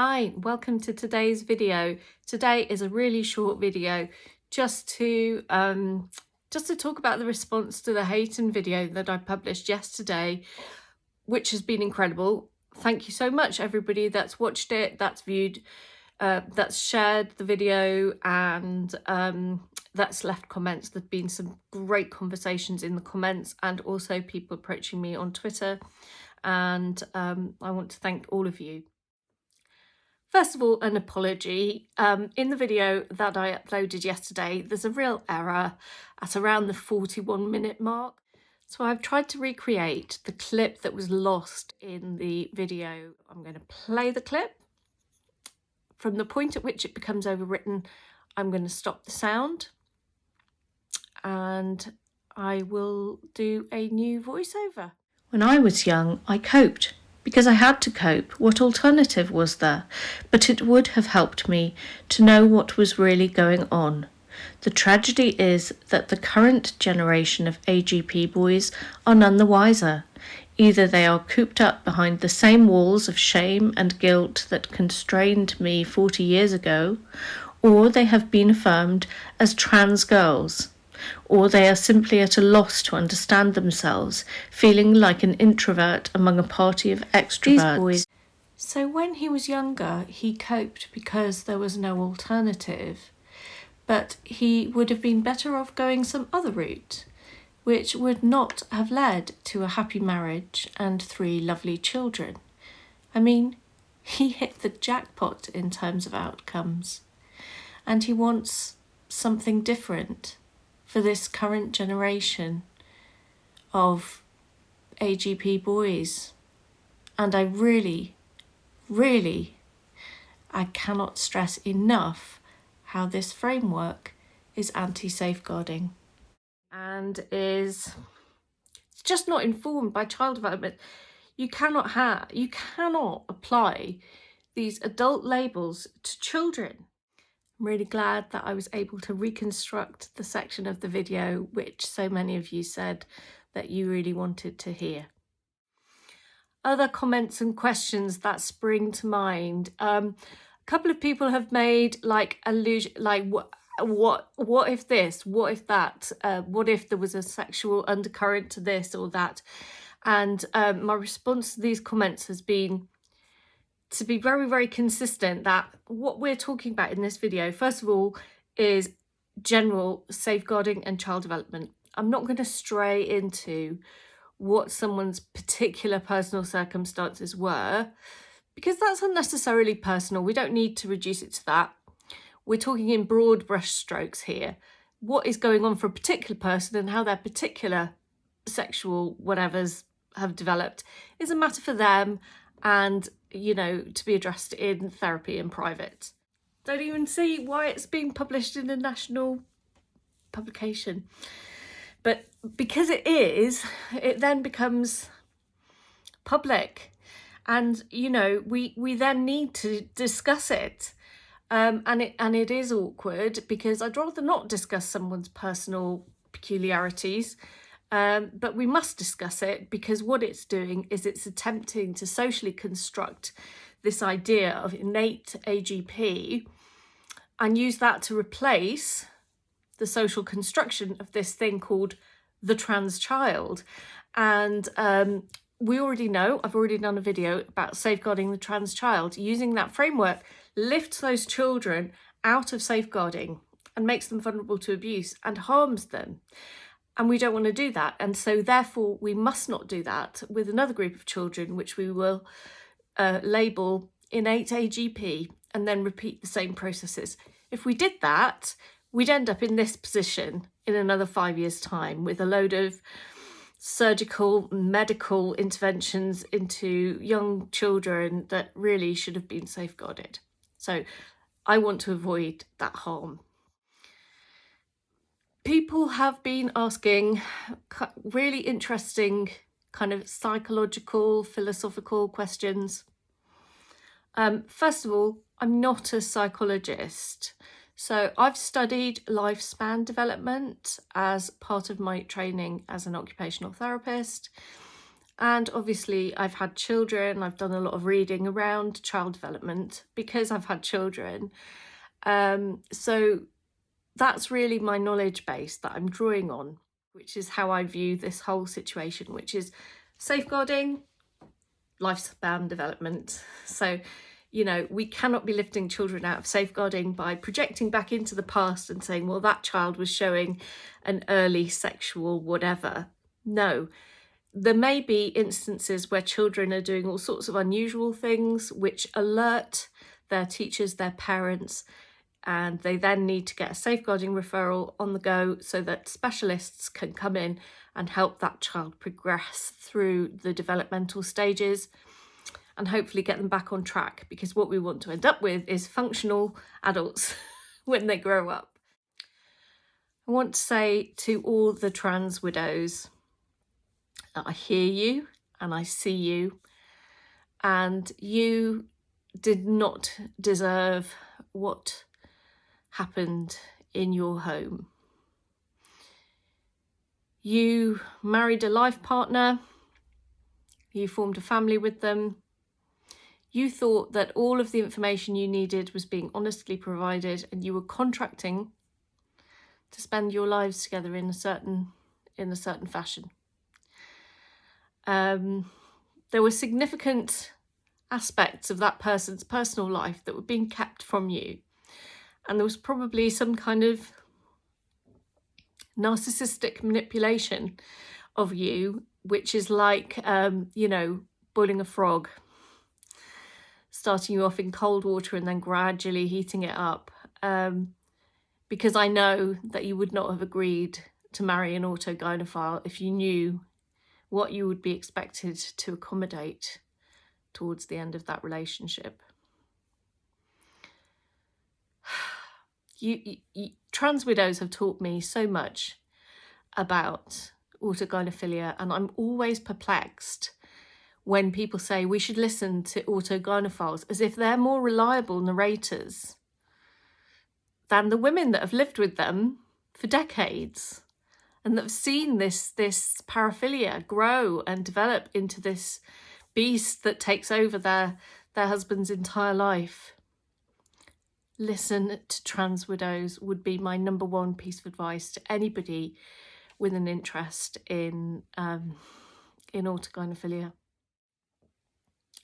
Hi, welcome to today's video. Today is a really short video just to talk about the response to the Hayton video that I published yesterday, which has been incredible. Thank you so much, everybody that's watched it, that's viewed, that's shared the video, and that's left comments. There've been some great conversations in the comments and also people approaching me on Twitter, and I want to thank all of you. First of all, an apology. In the video that I uploaded yesterday, there's a real error at around the 41-minute mark. So I've tried to recreate the clip that was lost in the video. I'm going to play the clip. From the point at which it becomes overwritten, I'm going to stop the sound and I will do a new voiceover. When I was young, I coped. Because I had to cope. What alternative was there? But it would have helped me to know what was really going on. The tragedy is that the current generation of AGP boys are none the wiser. Either they are cooped up behind the same walls of shame and guilt that constrained me 40 years ago, or they have been affirmed as trans girls. Or they are simply at a loss to understand themselves, feeling like an introvert among a party of extroverts. So when he was younger, he coped because there was no alternative, but he would have been better off going some other route, which would not have led to a happy marriage and 3 lovely children. I mean, he hit the jackpot in terms of outcomes, and he wants something different for this current generation of AGP boys. And I really, I cannot stress enough how this framework is anti-safeguarding and is just not informed by child development. You cannot apply these adult labels to children. I'm really glad that I was able to reconstruct the section of the video which so many of you said that you really wanted to hear. Other comments and questions that spring to mind. A couple of people have made allusion, what if this, what if that, what if there was a sexual undercurrent to this or that? And my response to these comments has been to be very, very consistent that what we're talking about in this video, first of all, is general safeguarding and child development. I'm not going to stray into what someone's particular personal circumstances were, because that's unnecessarily personal. We don't need to reduce it to that. We're talking in broad brush strokes here. What is going on for a particular person and how their particular sexual whatevers have developed is a matter for them, and to be addressed in therapy in private. Don't even see why it's being published in a national publication. But because it is, it then becomes public. And, we then need to discuss it. And it is awkward because I'd rather not discuss someone's personal peculiarities. But we must discuss it because what it's doing is it's attempting to socially construct this idea of innate AGP and use that to replace the social construction of this thing called the trans child. And we already know, I've already done a video about safeguarding the trans child. Using that framework lifts those children out of safeguarding and makes them vulnerable to abuse and harms them. And we don't want to do that. And so therefore we must not do that with another group of children, which we will label innate AGP and then repeat the same processes. If we did that, we'd end up in this position in another 5 years' time with a load of surgical, medical interventions into young children that really should have been safeguarded. So I want to avoid that harm. People have been asking really interesting kind of psychological, philosophical questions. First of all, I'm not a psychologist. So I've studied lifespan development as part of my training as an occupational therapist. And obviously I've had children. I've done a lot of reading around child development because I've had children. So that's really my knowledge base that I'm drawing on, which is how I view this whole situation, which is safeguarding, lifespan development. So, you know, we cannot be lifting children out of safeguarding by projecting back into the past and saying, well, that child was showing an early sexual whatever. No, there may be instances where children are doing all sorts of unusual things which alert their teachers, their parents, and they then need to get a safeguarding referral on the go so that specialists can come in and help that child progress through the developmental stages and hopefully get them back on track, because what we want to end up with is functional adults when they grow up. I want to say to all the trans widows that I hear you and I see you, and you did not deserve what happened in your home. You married a life partner, you formed a family with them, you thought that all of the information you needed was being honestly provided, and you were contracting to spend your lives together in a certain fashion. There were significant aspects of that person's personal life that were being kept from you. And there was probably some kind of narcissistic manipulation of you, which is like, you know, boiling a frog, starting you off in cold water and then gradually heating it up. Because I know that you would not have agreed to marry an autogynephile if you knew what you would be expected to accommodate towards the end of that relationship. Trans widows have taught me so much about autogynephilia, and I'm always perplexed when people say we should listen to autogynephiles as if they're more reliable narrators than the women that have lived with them for decades and that have seen this paraphilia grow and develop into this beast that takes over their husband's entire life. Listen to trans widows would be my number one piece of advice to anybody with an interest in autogynephilia.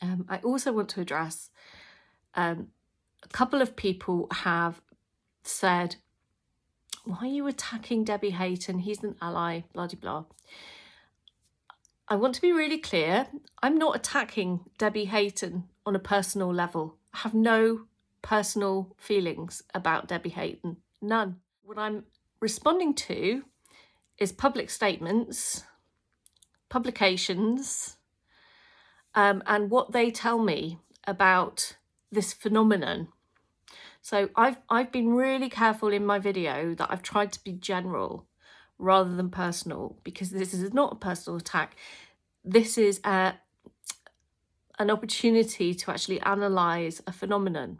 I also want to address a couple of people have said, why are you attacking Debbie Hayton? He's an ally, blah, blah, blah. I want to be really clear. I'm not attacking Debbie Hayton on a personal level. I have no personal feelings about Debbie Hayton. None. What I'm responding to is public statements, publications, and what they tell me about this phenomenon. So I've been really careful in my video that I've tried to be general rather than personal, because this is not a personal attack. This is an opportunity to actually analyse a phenomenon.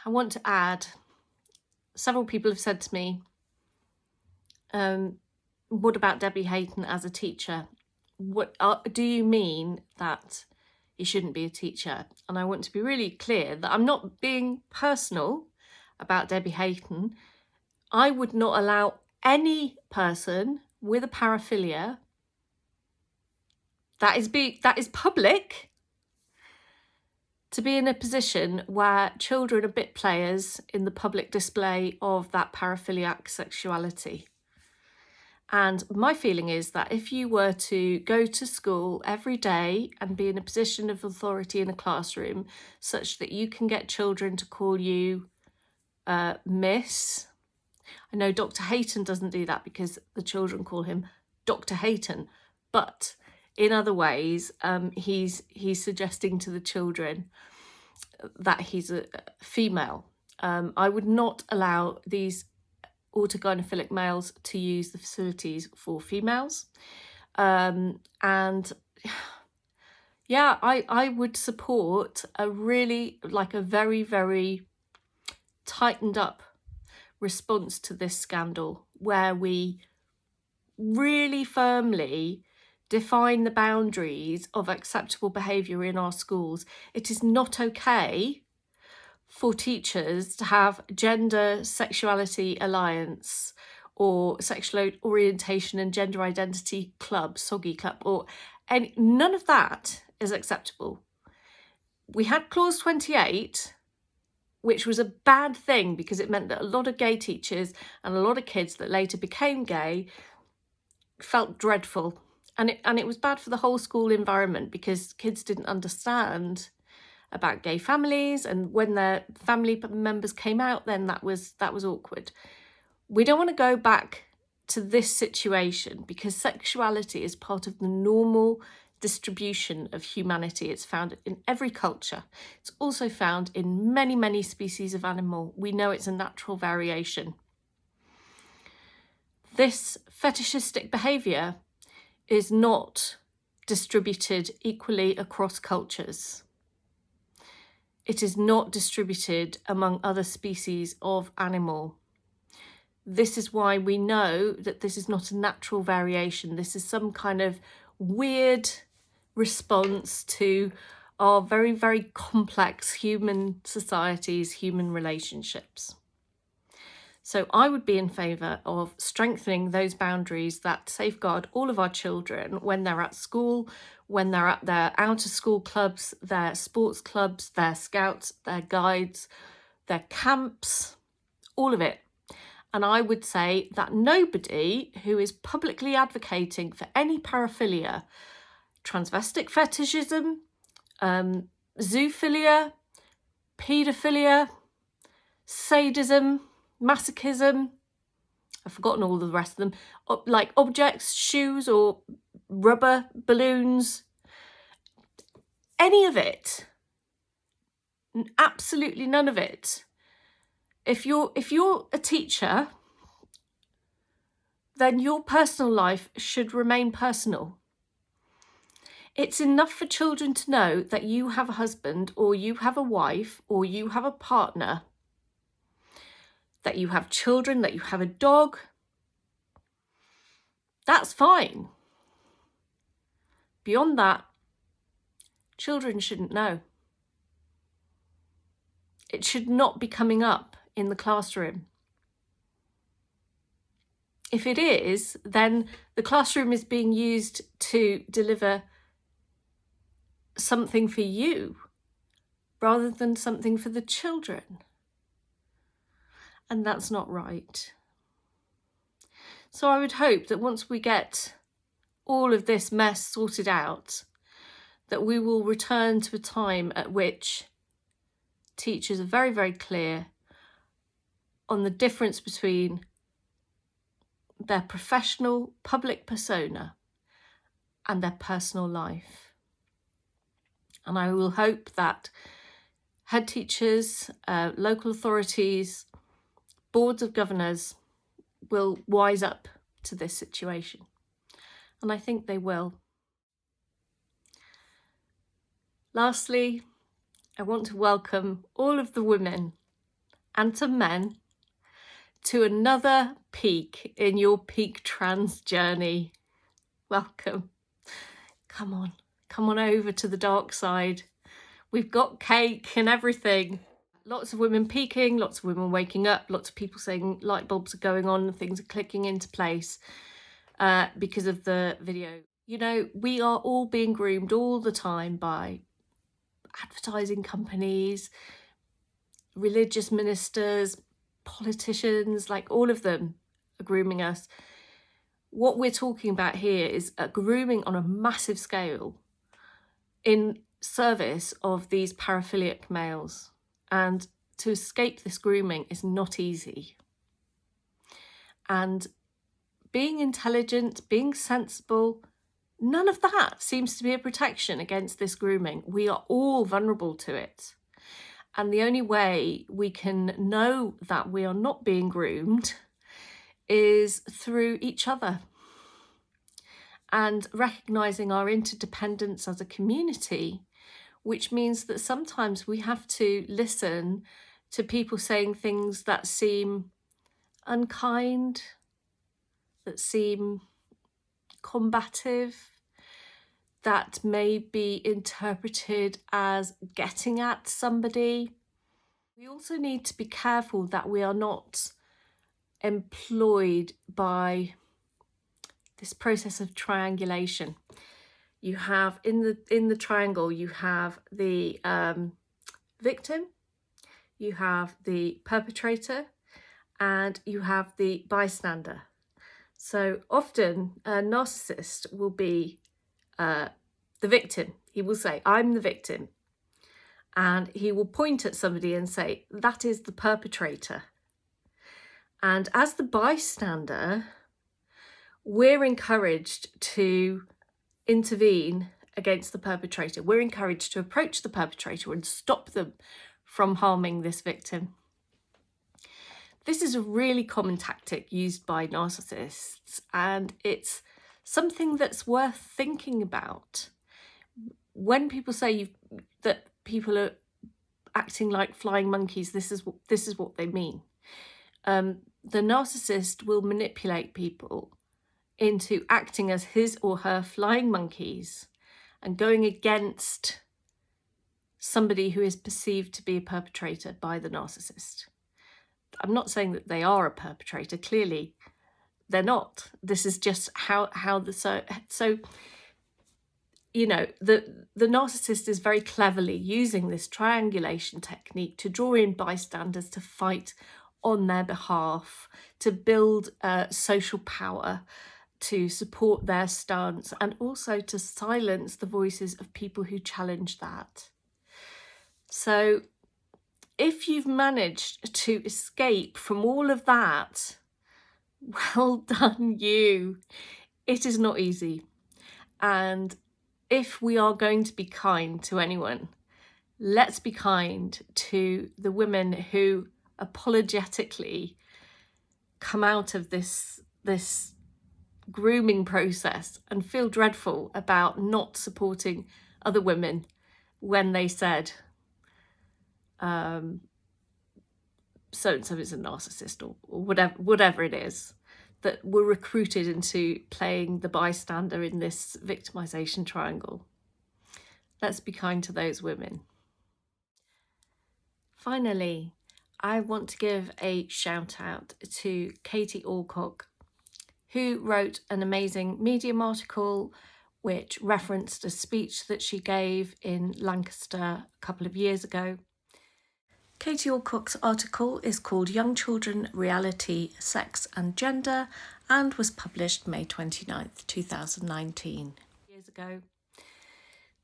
I want to add, several people have said to me, what about Debbie Hayton as a teacher? What do you mean that he shouldn't be a teacher? And I want to be really clear that I'm not being personal about Debbie Hayton. I would not allow any person with a paraphilia that is public to be in a position where children are bit players in the public display of that paraphiliac sexuality. And my feeling is that if you were to go to school every day and be in a position of authority in a classroom such that you can get children to call you Miss. I know Dr. Hayton doesn't do that because the children call him Dr. Hayton, but in other ways, he's suggesting to the children that he's a female. I would not allow these autogynephilic males to use the facilities for females. And yeah, I would support a really, like a very, very tightened up response to this scandal, where we really firmly define the boundaries of acceptable behaviour in our schools. It is not okay for teachers to have gender sexuality alliance or sexual orientation and gender identity club, soggy club, or any, none of that is acceptable. We had clause 28, which was a bad thing because it meant that a lot of gay teachers and a lot of kids that later became gay felt dreadful. And it was bad for the whole school environment because kids didn't understand about gay families, and when their family members came out, then that was awkward. We don't want to go back to this situation because sexuality is part of the normal distribution of humanity. It's found in every culture. It's also found in many, many species of animal. We know it's a natural variation. This fetishistic behaviour is not distributed equally across cultures. It is not distributed among other species of animal. This is why we know that this is not a natural variation. This is some kind of weird response to our very, very complex human societies, human relationships. So I would be in favour of strengthening those boundaries that safeguard all of our children when they're at school, when they're at their out-of-school clubs, their sports clubs, their scouts, their guides, their camps, all of it. And I would say that nobody who is publicly advocating for any paraphilia, transvestic fetishism, zoophilia, paedophilia, sadism, masochism, I've forgotten all the rest of them, like objects, shoes or rubber balloons, any of it, absolutely none of it. If you're a teacher, then your personal life should remain personal. It's enough for children to know that you have a husband or you have a wife or you have a partner, that you have children, that you have a dog. That's fine. Beyond that, children shouldn't know. It should not be coming up in the classroom. If it is, then the classroom is being used to deliver something for you rather than something for the children. And that's not right. So I would hope that once we get all of this mess sorted out, that we will return to a time at which teachers are very, very clear on the difference between their professional public persona and their personal life. And I will hope that head teachers, local authorities, boards of governors will wise up to this situation. And I think they will. Lastly, I want to welcome all of the women and some men to another peak in your peak trans journey. Welcome. Come on over to the dark side. We've got cake and everything. Lots of women peaking, lots of women waking up, lots of people saying light bulbs are going on and things are clicking into place because of the video. You know, we are all being groomed all the time by advertising companies, religious ministers, politicians, like all of them are grooming us. What we're talking about here is grooming on a massive scale in service of these paraphilic males. And to escape this grooming is not easy. And being intelligent, being sensible, none of that seems to be a protection against this grooming. We are all vulnerable to it. And the only way we can know that we are not being groomed is through each other. And recognising our interdependence as a community, which means that sometimes we have to listen to people saying things that seem unkind, that seem combative, that may be interpreted as getting at somebody. We also need to be careful that we are not employed by this process of triangulation. You have in the triangle, you have the victim, you have the perpetrator, and you have the bystander. So often a narcissist will be the victim. He will say, I'm the victim. And he will point at somebody and say, that is the perpetrator. And as the bystander, we're encouraged to intervene against the perpetrator. We're encouraged to approach the perpetrator and stop them from harming this victim. This is a really common tactic used by narcissists, and it's something that's worth thinking about. When people say that people are acting like flying monkeys, this is what they mean. The narcissist will manipulate people into acting as his or her flying monkeys and going against somebody who is perceived to be a perpetrator by the narcissist. I'm not saying that they are a perpetrator. Clearly, they're not. This is just how so you know, the narcissist is very cleverly using this triangulation technique to draw in bystanders to fight on their behalf, to build social power, to support their stance, and also to silence the voices of people who challenge that. So if you've managed to escape from all of that, well done you. It is not easy. And if we are going to be kind to anyone, let's be kind to the women who apologetically come out of this grooming process and feel dreadful about not supporting other women when they said so-and-so is a narcissist or whatever it is, that were recruited into playing the bystander in this victimization triangle. Let's be kind to those women. Finally, I want to give a shout out to Katie Alcock, who wrote an amazing Medium article which referenced a speech that she gave in Lancaster a couple of years ago. Katie Alcock's article is called Young Children, Reality, Sex and Gender, and was published May 29th, 2019. Years ago.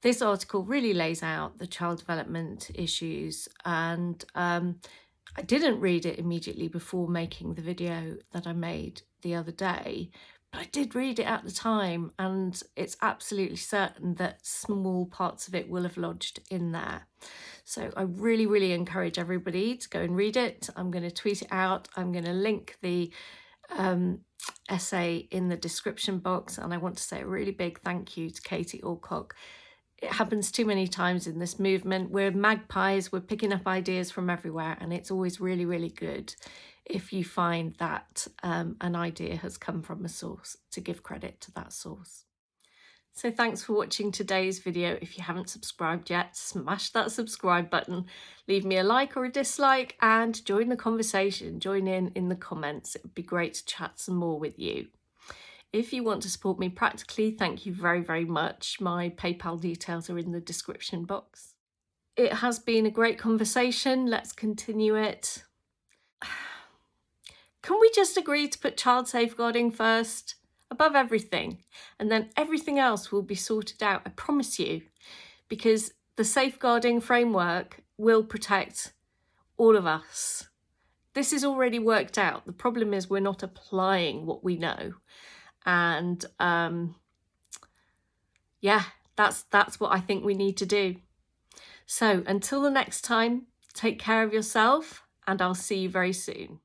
This article really lays out the child development issues, and I didn't read it immediately before making the video that I made the other day, but I did read it at the time, and it's absolutely certain that small parts of it will have lodged in there. So I really, really encourage everybody to go and read it. I'm going to tweet it out. I'm going to link the essay in the description box, and I want to say a really big thank you to Katie Alcock. It happens too many times in this movement. We're magpies, we're picking up ideas from everywhere, and it's always really, really good if you find that an idea has come from a source, to give credit to that source. So thanks for watching today's video. If you haven't subscribed yet, smash that subscribe button, leave me a like or a dislike, and join the conversation. Join in the comments. It would be great to chat some more with you. If you want to support me practically, thank you very, very much. My PayPal details are in the description box. It has been a great conversation. Let's continue it. Can we just agree to put child safeguarding first, above everything, and then everything else will be sorted out, I promise you, because the safeguarding framework will protect all of us. This is already worked out. The problem is we're not applying what we know. And yeah, that's what I think we need to do. So until the next time, take care of yourself, and I'll see you very soon.